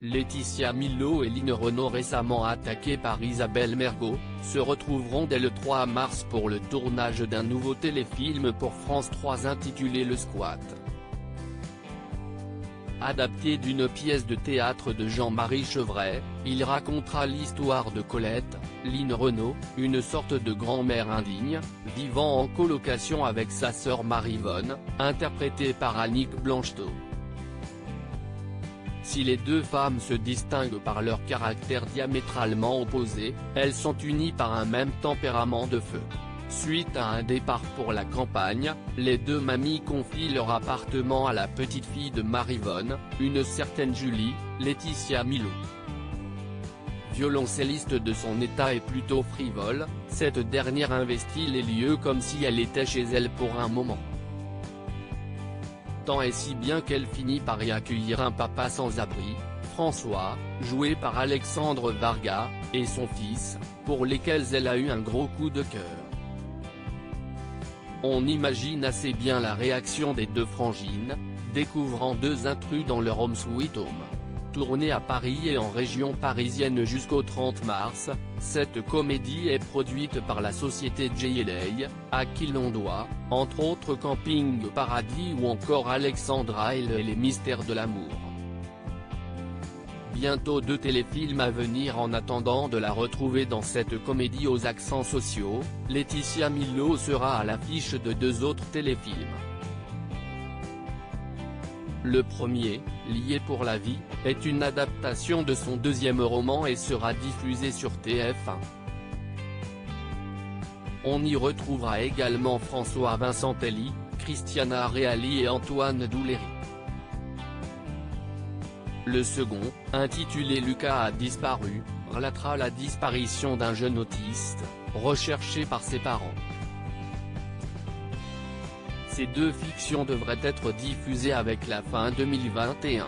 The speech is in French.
Laetitia Milot et Line Renaud, récemment attaquées par Isabelle Mergo, se retrouveront dès le 3 mars pour le tournage d'un nouveau téléfilm pour France 3 intitulé Le Squat. Adapté d'une pièce de théâtre de Jean-Marie Chevray, il racontera l'histoire de Colette, Line Renaud, une sorte de grand-mère indigne, vivant en colocation avec sa sœur Maryvonne, interprétée par Annick Blanchetot. Si les deux femmes se distinguent par leur caractère diamétralement opposé, elles sont unies par un même tempérament de feu. Suite à un départ pour la campagne, les deux mamies confient leur appartement à la petite fille de Maryvonne, une certaine Julie, Laetitia Milot. Violoncelliste de son état et plutôt frivole, cette dernière investit les lieux comme si elle était chez elle pour un moment. Tant et si bien qu'elle finit par y accueillir un papa sans abri, François, joué par Alexandre Varga, et son fils, pour lesquels elle a eu un gros coup de cœur. On imagine assez bien la réaction des deux frangines, découvrant deux intrus dans leur home sweet home. Tournée à Paris et en région parisienne jusqu'au 30 mars, cette comédie est produite par la société JLA, à qui l'on doit, entre autres Camping Paradis ou encore Alexandra et les mystères de l'amour. Bientôt deux téléfilms à venir. En attendant de la retrouver dans cette comédie aux accents sociaux, Laetitia Milot sera à l'affiche de deux autres téléfilms. Le premier, Lié pour la vie, est une adaptation de son deuxième roman et sera diffusé sur TF1. On y retrouvera également François Vincentelli, Christiana Reali et Antoine Douléry. Le second, intitulé Lucas a disparu, relatera la disparition d'un jeune autiste, recherché par ses parents. Ces deux fictions devraient être diffusées avec la fin 2021.